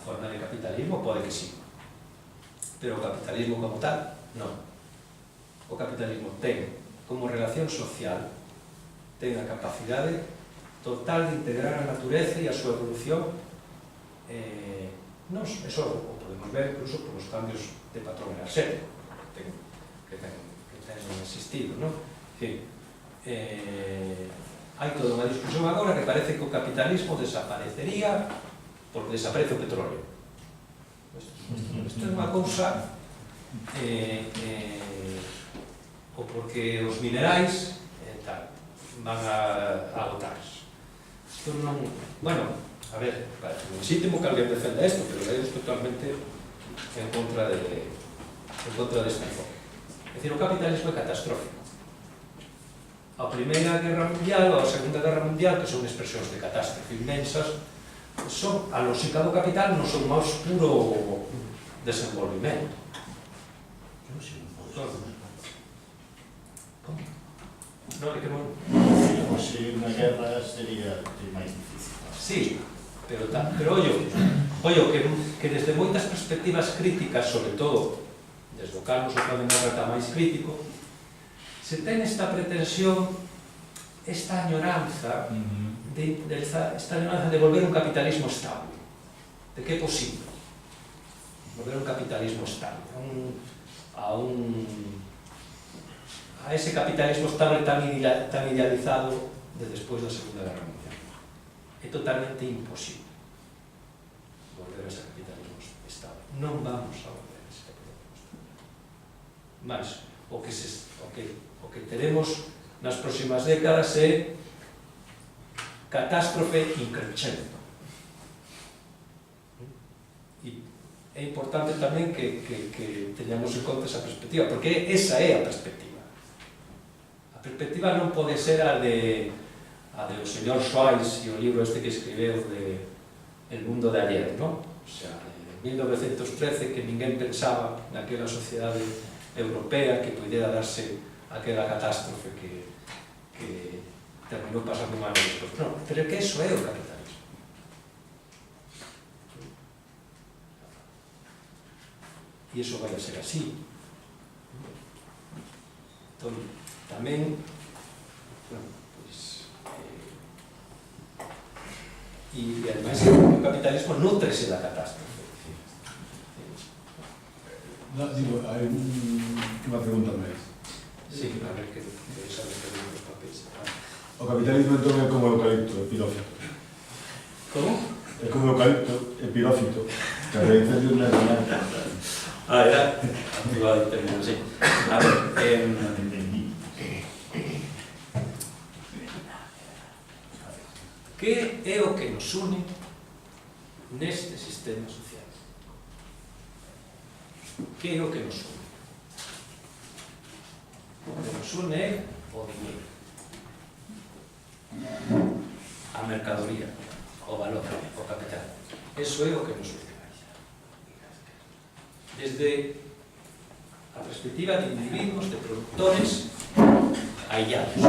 forma de capitalismo pode que sí, pero o capitalismo como tal, non. O capitalismo ten como relación social, ten a capacidade total de integrar a natureza e a súa evolución. Eso o podemos ver incluso por os cambios de patrón enerxético que ten existido, non? Hai toda unha discusión agora que parece que o capitalismo desaparecería porque desaparece o petróleo. Isto é unha cousa ou porque os minerais van a agotarse. Isto non... Bueno, a ver, parece legítimo que alguén defenda isto, pero é totalmente en contra deste enfoque. É dicir, o capitalismo é catastrófico. A Primeira Guerra Mundial ou a Segunda Guerra Mundial, que son expresións de catástrofe inmensas, son a lógica do capital non son máis puro desenvolvimento. Como? Non, é que non... Se unha guerra sería máis difícil. Sí, pero ollo, que desde moitas perspectivas críticas, sobre todo, desde o Carlos o Plan de Guerra está máis crítico, se ten esta pretensión, esta añoranza de volver un capitalismo estable. De que é posible volver un capitalismo estable a ese capitalismo estable tan idealizado de despois da Segunda Guerra Mundial. É totalmente imposible volver a ese capitalismo estable. Non vamos a volver a ese capitalismo estable. Mas o que teremos nas próximas décadas é catástrofe increcendo. E é importante tamén que teñamos en conta esa perspectiva, porque esa é a perspectiva. A perspectiva non pode ser a de o señor Schweiz e o libro este que escribeu de El mundo de ayer, non? O sea, en 1913, que ninguén pensaba naquela sociedade europea que pudiera darse aquela catástrofe que terminou pasando un ano despois. Non, pero que eso é o capitalismo. E iso vai a ser así. Entón, tamén, e ademais o capitalismo nutrese da catástrofe. Digo, hai unha pregunta máis. Sí, a ver que sabe que digo os papéis. O capitalismo entón é como o eucalipto epilófito. Como? É como o eucalipto epilófito, que a raíces de unha semana. Era activado el término, sí. A ver, que é o que nos une neste sistema social? Que é o que nos une? O que nos une é o dinheiro, a mercadoría, o valor, o capital. Eso é o que nos une. Desde a perspectiva de individuos, de productores aillados,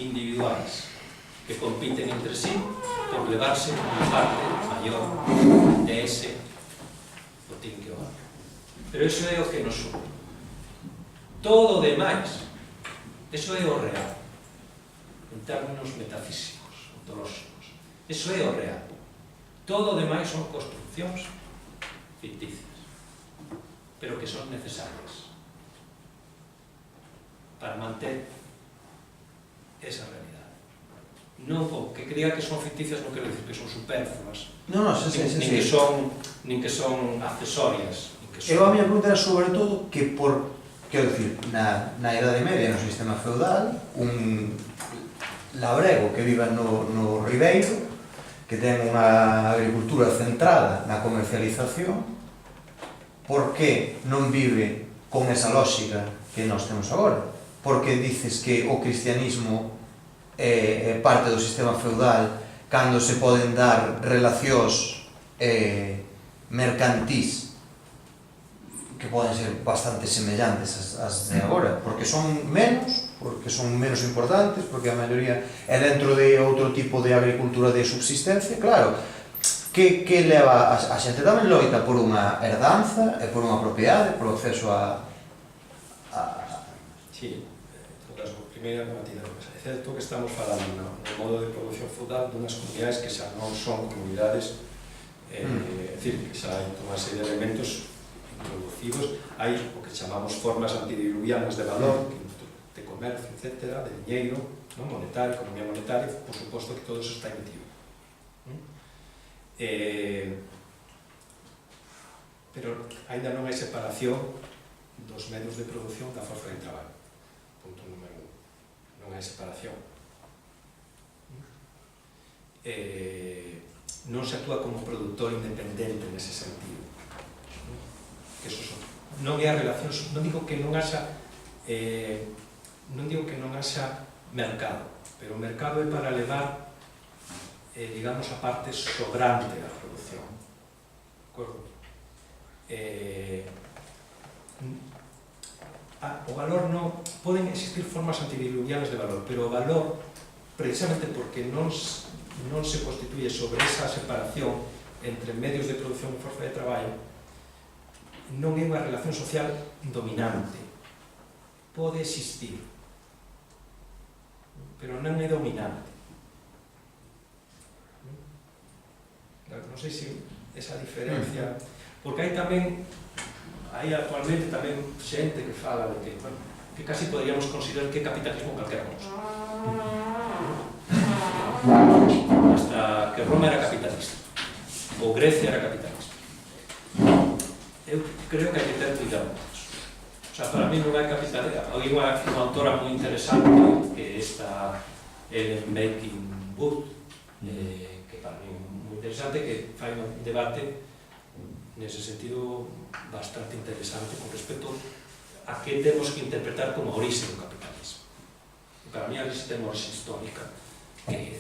individuales, que compiten entre sí por levarse unha parte maior de ese botín que o hai. Pero iso é o que nos une. Todo o demais, iso é o real, en términos metafísicos, ontolóxicos. Iso é o real. Todo o demais son construccións ficticias, pero que son necesarias para manter esa realidade. Non, que cría que son ficticias non quero dicir que son superfluas, nin que son accesorias. Eu a miña pregunta era sobre todo que quero dicir, na Idade Media, no sistema feudal, un labrego que viva no ribeiro, que ten unha agricultura centrada na comercialización, por que non vive con esa lógica que nós temos agora? Porque dices que o cristianismo é parte do sistema feudal cando se poden dar relacións mercantís que poden ser bastante semellantes ás de agora, porque son menos importantes, porque a maioría é dentro de outro tipo de agricultura de subsistencia, claro, que leva a xente tamén loita por unha herdanza e por unha propiedade, por acceso a... Sí, en todo caso, primeira batida. É certo que estamos falando no modo de produción feudal dunhas comunidades que xa non son comunidades, é dicir, que xa hai unha serie de elementos introducidos, hai o que chamamos formas antidiluvianas de valor, de comercio, etc., de diñeiro, monetario, economía monetaria, por suposto que todo eso está emitido. Pero ainda non hai separación dos medios de produción da forza de traballo. Punto número 1. Non hai separación. Non se actúa como produtor independente nese sentido. Que eso son. Non hai relacións, non digo que non haxa mercado, pero o mercado é para levar digamos, a parte sobrante da producción. De acordo? O valor non... Poden existir formas antidiluvianas de valor, pero o valor, precisamente porque non se constituye sobre esa separación entre medios de producción e forza de traballo, non é unha relación social dominante. Pode existir, pero non é dominante. Non sei se esa diferencia, porque hai tamén, hai actualmente tamén xente que fala de que, bueno, que casi podríamos considerar que é capitalismo calquera cousa. Hasta que Roma era capitalista, ou Grecia era capitalista. Eu creo que hai que ter cuidado con eso. O sea, para mí non hai capitalista. Hai unha autora moi interesante que é esta Ellen Making-Wood, que para mí moi interesante, que fai un debate nese sentido bastante interesante con respecto a que temos que interpretar como a orixe do capitalismo. E para mí a orixe ten orixe histórica, que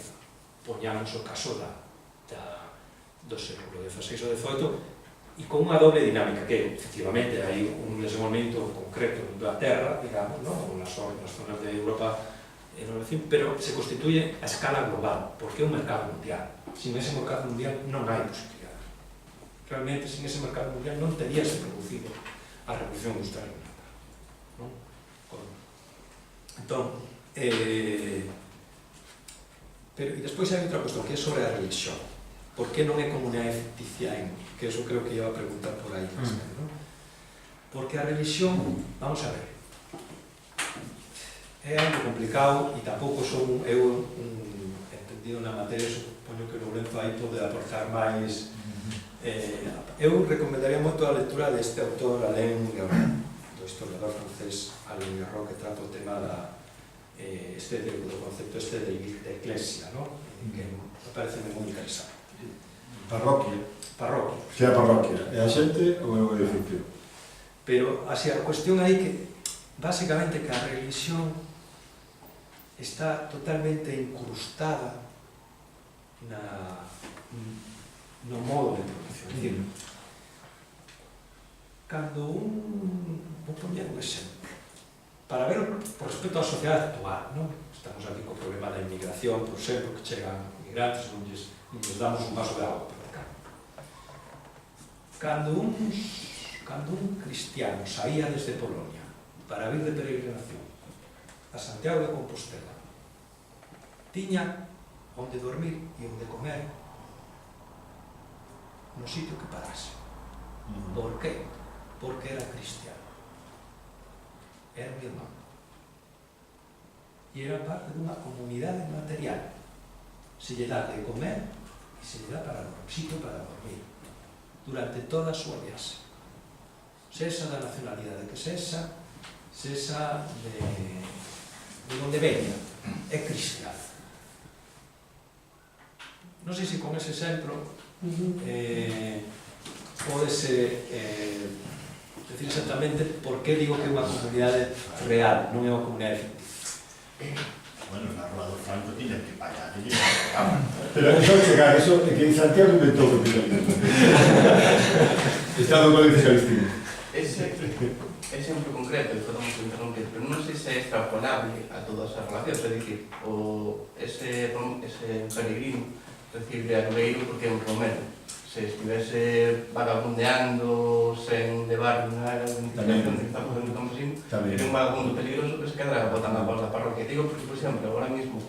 poñamos o caso do século XVI ou XVIII, e con unha doble dinámica, que efectivamente hai un desenvolvemento concreto en Inglaterra, digamos, nas zonas de Europa, pero se constituye a escala global, porque é un mercado mundial. Sin ese mercado mundial non hai posibilidad. Realmente, sin ese mercado mundial non teríase producido a revolución industrial. Entón, pero e despois hai outra cuestión, que é sobre a religión. Por que non é comunidade ficticia que eso creo que iba a preguntar por aí, ¿no? Porque a religión, vamos a ver, é algo complicado e tampouco son eu entendido na materia, supoño que Lourenço aí pode aportar máis. Eu recomendaría moito a lectura deste autor Alain Guerrero, do historiador francés Alain Guerrero, que trata o tema do concepto de eclesia, que me parece moi interesante. Parroquia. Parroquia. Que é a parroquia? É a xente ou é o edificio? Pero, así, a cuestión aí que, basicamente, que a religión está totalmente incrustada no modo de producción. É dicir, cando vou poñer un exemplo, para ver por respecto á sociedade actual, non? Estamos aquí co problema da inmigración, por exemplo, que chegan migrantes, non lles damos un vaso de agua para cá. Cando un cristiano saía desde Polonia para vir de peregrinación a Santiago de Compostela, tiña onde dormir e onde comer no sitio que parase. Por qué? Porque era cristiano. Era un irmán. E era parte dunha comunidade material. Se lle dá de comer e se lle dá para un sitio para dormir durante toda a súa viaxe. Sesa da nacionalidade que sesa de onde veña, é cristiano. Non sei se con ese exemplo pódese decir exactamente por que digo que é unha comunidade real, non é unha comunidade ficticia. Bueno, na Rúa do Franco tiñan que pagar, Pero eso chegar, eso é que en Santiago inventou o capitalismo. Está no Códice Calistino. Ese exemplo concreto, podemos interrumpir, pero non sei se é extrapolable a todas as relacións, é dicir, ese peregrino que decir de alugueiro porque é un romero. Se estivese vagabundeando sen levar unha identificación que está facendo o campesino, Tamén. é un vagabundo peligroso que se quedará botando a voz da parroquia. Digo porque, por exemplo, agora mesmo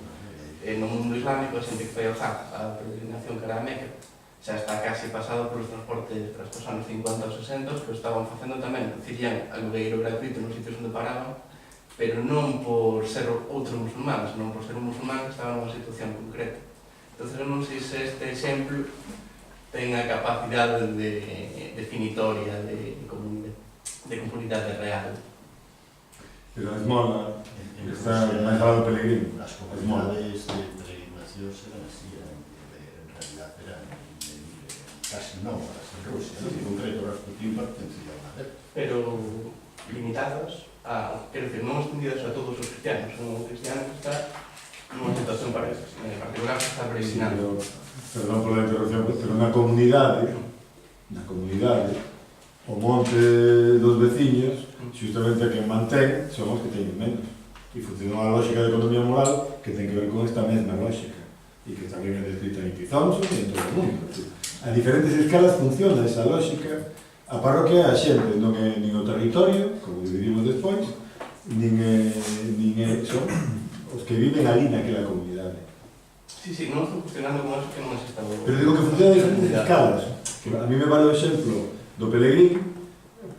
no mundo islámico a xente que fai ao Hajj, a peregrinación cara a Meca, xa está casi pasado polos transportes tras os anos 50 ou 60, que o estaban facendo tamén, dicían alugueiro gratuito nos sitios onde paraban, pero non por ser outro musulmán, senón por ser un musulmán que estaba nunha situación concreta. Entón, eu non sei se este exemplo ten a capacidade definitoria de comunidade real. Pero a esmola está máis algo do peregrino. As comunidades de peregrinación eran así, en realidad eran casi nómadas en Rusia, en concreto Rasputín pertencía a una red. Pero limitadas a, quero decir, non extendidas a todos os cristianos, son cristianos que está nunha situación particular que está peregrinando. Perdón pola interrupción, pero na comunidade, o monte dos veciños, justamente a quen mantén, son os que teñen menos. E funciona unha lógica de economía moral que ten que ver con esta mesma lógica e que tamén é descrita en Pizonso e en todo o mundo. A diferentes escalas funciona esa lógica. A parroquia é a xente, non é nin o territorio, como dividimos despois, nin son os que viven ali naquela comunidade. Sí, non estou cuestionando con eso que non exista o... Pero digo que funciona a diferentes escalas. Que a mí me vale o exemplo do pelegrín,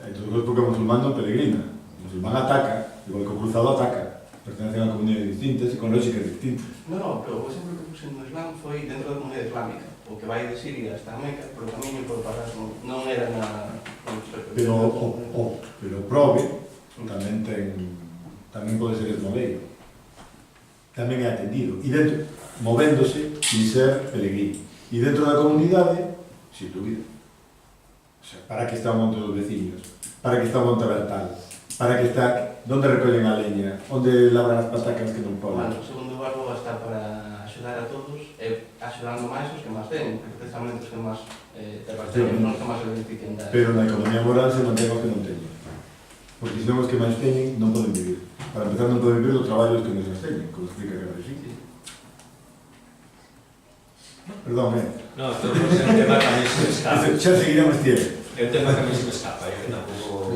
entón porque o musulmán non peregrina. O musulmán ataca, igual que o cruzado ataca. Pertenecen a comunidades distintas e con lógicas distintas. Non, pero o exemplo que puse no Islam foi dentro da comunidade islámica. O que vai de Siria hasta a Meca, polo camiño e polo parasmo, non era na... Pero o prove tamén pode ser esmoleiro. Tamén é atendido. E dentro, movéndose sin ser peregrino. E dentro da comunidade, sin dúbida. O sea, para que está o monte dos veciños, para que está o monte Bertal, para que está onde recollen a leña, onde labran as patacas que non poden. Bueno, o segundo barco está para axudar a todos, axudando máis os que máis ten, precisamente os que máis terras teñen, non os que máis se benefician da... Pero na economía moral se mantén os que non teñen. Porque senón os que máis teñen non poden vivir. Para empezar non poden vivir do traballo os que non se teñen, como explica que sí. Perdón, No, esto é un tema que a mí se me escapa. Xa seguiremos tiempo. É un tema que a mí se me escapa, que tampouco...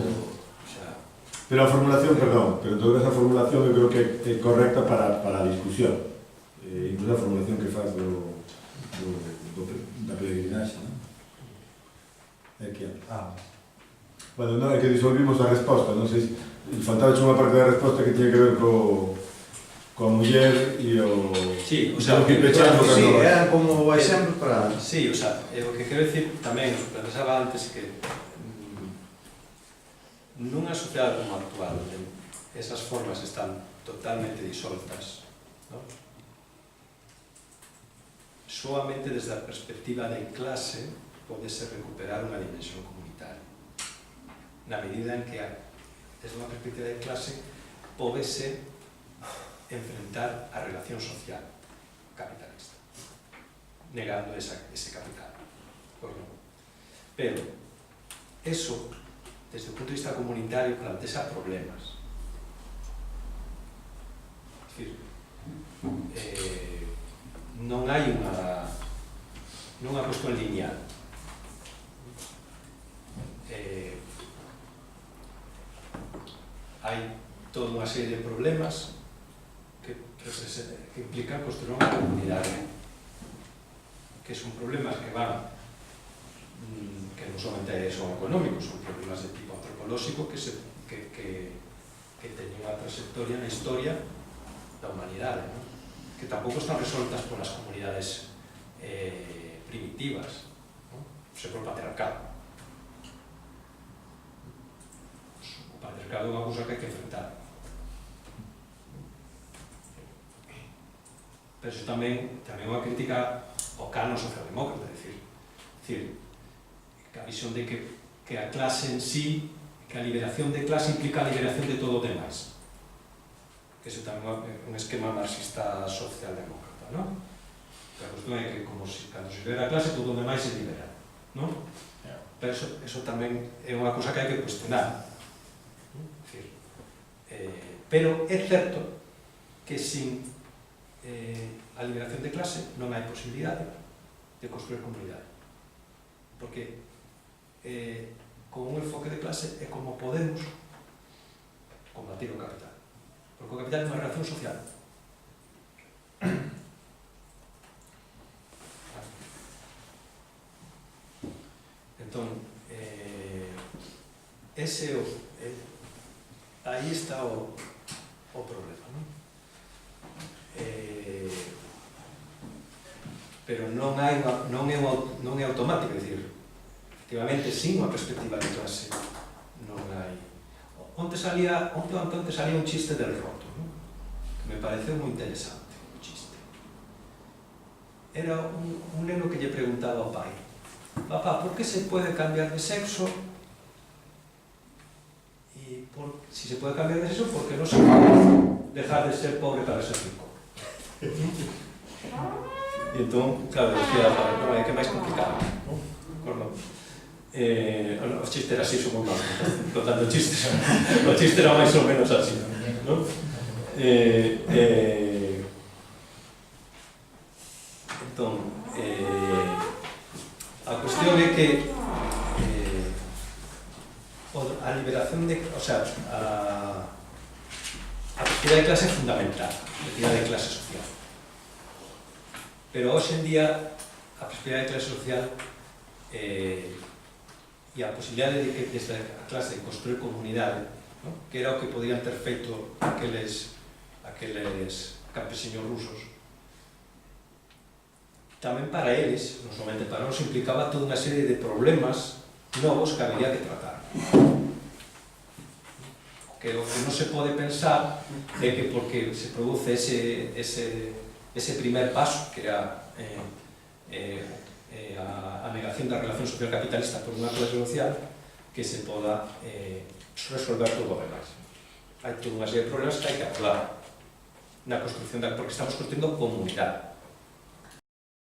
Pero a formulación, perdón, pero toda esa formulación eu creo que é correcta para a discusión. Incluso a formulación que faz da peregrinaxe, non? É que... Bueno, non, é que disolvimos a resposta, non sei se... Faltaba unha parte da resposta que tiña que ver coa muller e o... Sí, o sea, que pechamos Sí, era como o exemplo para... Sí, o sea, o que quero dicir tamén, o que pensaba antes, que nunha sociedade como a actual, onde esas formas están totalmente disoltas, ¿no? Solamente desde a perspectiva de clase podese recuperar unha dimensión comunitaria. Na medida en que, desde unha perspectiva de clase, podese enfrentar a relación social capitalista, negando ese capital. Pues no. Pero eso, desde o punto de vista comunitario, plantea problemas. Es decir, non hai unha cuestión lineal. Hai toda unha serie de problemas que implican construir unha comunidade, que son problemas que van, que non solamente son económicos, son problemas de tipo antropolóxico que teñen unha trayectoria na historia da humanidade, ¿no? Que tampouco están resoltas polas comunidades primitivas, ¿no? Sempre o patriarcado. O patriarcado é unha cousa que hai que enfrentar. Pero iso tamén é unha crítica ao canon socialdemócrata, é dicir, que a visión de que a clase en sí, que a liberación de clase implica a liberación de todo o demais. Que iso tamén é un esquema marxista socialdemócrata, non? A cuestión é que, como cando se libera a clase, todo o demais se libera, non? Pero iso tamén é unha cousa que hai que cuestionar. Pero é certo que sin a liberación de clase non hai posibilidade de construir comunidade. Porque con un enfoque de clase é como podemos combatir o capital. Porque o capital é unha relación social. Entón, ese aí está o problema, non? Pero non é automático, é dicir, efectivamente, sin unha perspectiva de clase non hai. Onte salía un chiste del roto, non? Que me pareceu moi interesante, o chiste. Era un neno que lle preguntaba ao pai: papá, ¿por qué se puede cambiar de sexo? Y si se puede cambiar de sexo, ¿por qué no se puede dejar de ser pobre para ser rico? E entón, claro, decía, non, é que é máis complicado, non? O chiste era así, son moi malo, contando chistes. O chiste era máis ou menos así, non? Entón, a cuestión é que a liberación de, o sea, a perspectiva de clase é fundamental, a perspectiva de clase social. Pero hoxe en día a perspectiva de clase social e a posibilidade de que desde a clase de construir comunidade, ¿no? Que era o que podían ter feito aqueles campesiños rusos, tamén para eles, non somente para nós, implicaba toda unha serie de problemas novos que había que tratar. Que o que non se pode pensar é que porque se produce ese primer paso, que era a negación da relación social capitalista por unha clase social, que se poda resolver todo o demais. Hai toda unha serie de problemas que hai que hablar na construcción porque estamos construindo comunidade.